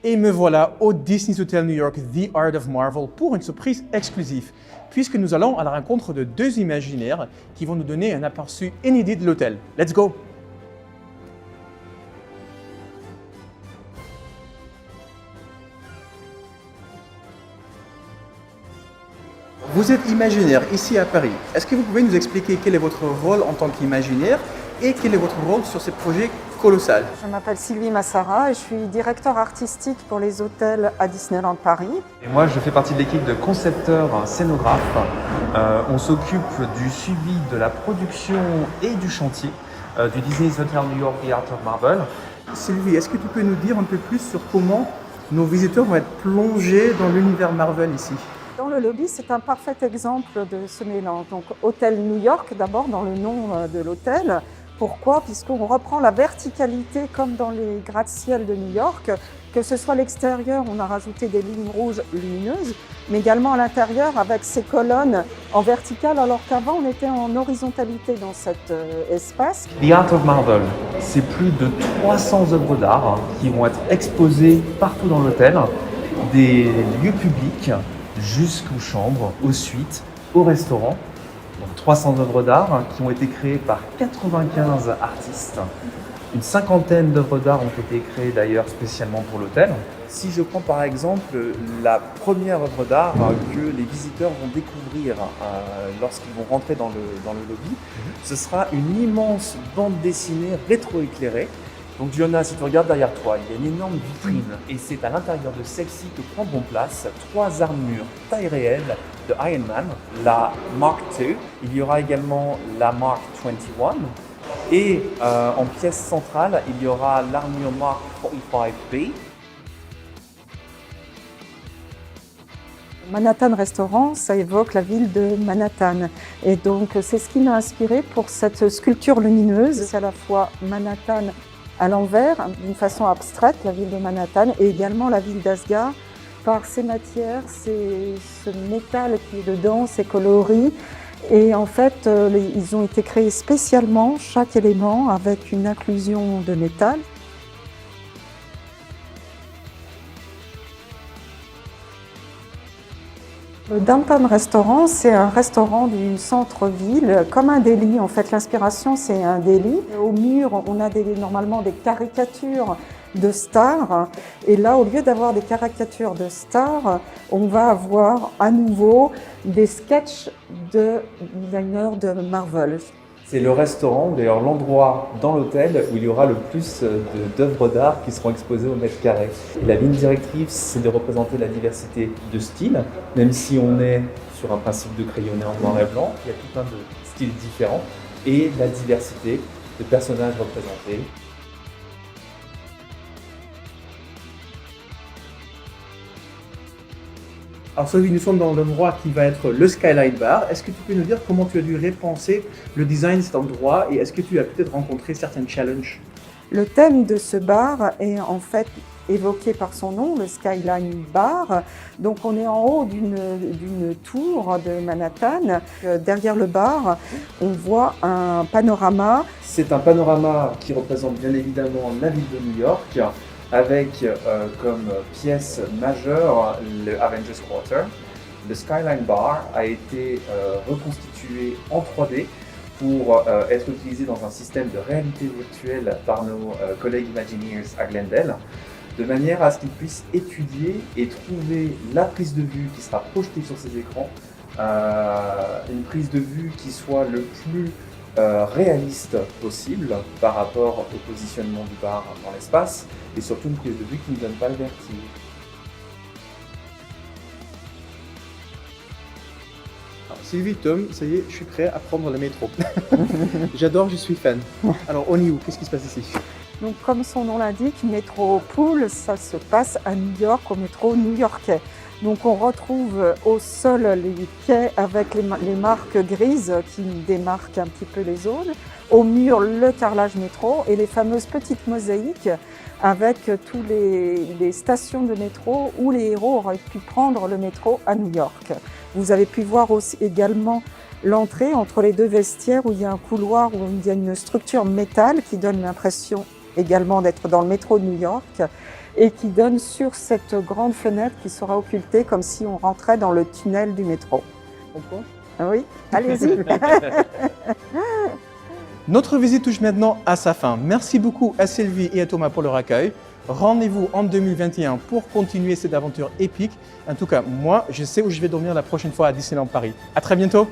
Et me voilà au Disney's Hotel New York The Art of Marvel pour une surprise exclusive, puisque nous allons à la rencontre de deux imaginaires qui vont nous donner un aperçu inédit de l'hôtel. Let's go! Vous êtes imaginaire ici à Paris. Est-ce que vous pouvez nous expliquer quel est votre rôle en tant qu'imaginaire et quel est votre rôle sur ce projet colossal? Je m'appelle Sylvie Massara et je suis directeur artistique pour les hôtels à Disneyland Paris. Et moi, je fais partie de l'équipe de concepteurs scénographes. On s'occupe du suivi de la production et du chantier du Disney's Hotel New York The Art of Marvel. Sylvie, est-ce que tu peux nous dire un peu plus sur comment nos visiteurs vont être plongés dans l'univers Marvel ici? Dans le lobby, c'est un parfait exemple de ce mélange. Donc, Hôtel New York, d'abord dans le nom de l'hôtel. Pourquoi? Puisqu'on reprend la verticalité comme dans les gratte-ciel de New York. Que ce soit l'extérieur, on a rajouté des lignes rouges lumineuses, mais également à l'intérieur avec ces colonnes en verticale, alors qu'avant on était en horizontalité dans cet espace. The Art of Marvel, c'est plus de 300 œuvres d'art qui vont être exposées partout dans l'hôtel, des lieux publics jusqu'aux chambres, aux suites, aux restaurants. Donc 300 œuvres d'art qui ont été créées par 95 artistes. Une cinquantaine d'œuvres d'art ont été créées d'ailleurs spécialement pour l'hôtel. Si je prends par exemple la première œuvre d'art que les visiteurs vont découvrir lorsqu'ils vont rentrer dans le lobby, ce sera une immense bande dessinée rétroéclairée. Donc Jonas, si tu regardes derrière toi, il y a une énorme vitrine et c'est à l'intérieur de celle-ci que prendront place 3 armures taille réelle de Iron Man, la Mark II, il y aura également la Mark 21 et en pièce centrale, il y aura l'armure Mark 45B. Manhattan Restaurant, ça évoque la ville de Manhattan. Et donc c'est ce qui m'a inspiré pour cette sculpture lumineuse. C'est à la fois Manhattan à l'envers, d'une façon abstraite, la ville de Manhattan, et également la ville d'Asgard, par ces matières, ce métal qui est dedans, ces coloris. Et en fait, ils ont été créés spécialement, chaque élément, avec une inclusion de métal. Le Downtown Restaurant, c'est un restaurant du centre-ville, comme un délit. En fait, l'inspiration, c'est un délit. Au mur, on a normalement des caricatures de stars. Et là, au lieu d'avoir des caricatures de stars, on va avoir à nouveau des sketchs de designers de Marvel. C'est le restaurant, d'ailleurs l'endroit dans l'hôtel où il y aura le plus d'œuvres d'art qui seront exposées au mètre carré. La ligne directrice, c'est de représenter la diversité de styles, même si on est sur un principe de crayonné en noir et blanc, il y a tout un de styles différents, et la diversité de personnages représentés. Alors Sylvie, nous sommes dans l'endroit qui va être le Skyline Bar. Est-ce que tu peux nous dire comment tu as dû repenser le design de cet endroit et est-ce que tu as peut-être rencontré certains challenges? Le thème de ce bar est en fait évoqué par son nom, le Skyline Bar. Donc on est en haut d'une tour de Manhattan. Derrière le bar, on voit un panorama. C'est un panorama qui représente bien évidemment la ville de New York, avec comme pièce majeure le Avengers Quarter. Le Skyline Bar a été reconstitué en 3D pour être utilisé dans un système de réalité virtuelle par nos collègues Imagineers à Glendale, de manière à ce qu'ils puissent étudier et trouver la prise de vue qui sera projetée sur ces écrans, une prise de vue qui soit le plus réaliste possible par rapport au positionnement du bar dans l'espace et surtout une prise de vue qui ne donne pas le vertige. Alors, Sylvie, Tom, ça y est, je suis prêt à prendre le métro. J'adore, je suis fan. Alors on y est où? Qu'est-ce qui se passe ici? Donc comme son nom l'indique, Métropool, ça se passe à New York, au métro new-yorkais. Donc on retrouve au sol les quais avec les marques grises qui démarquent un petit peu les zones. Au mur, le carrelage métro et les fameuses petites mosaïques avec tous les stations de métro où les héros auraient pu prendre le métro à New York. Vous avez pu voir aussi également l'entrée entre les deux vestiaires où il y a un couloir, où il y a une structure métal qui donne l'impression également d'être dans le métro de New York. et qui donne sur cette grande fenêtre qui sera occultée comme si on rentrait dans le tunnel du métro. Oui, allez-y. Notre visite touche maintenant à sa fin. Merci beaucoup à Sylvie et à Thomas pour leur accueil. Rendez-vous en 2021 pour continuer cette aventure épique. En tout cas, moi, je sais où je vais dormir la prochaine fois à Disneyland Paris. À très bientôt.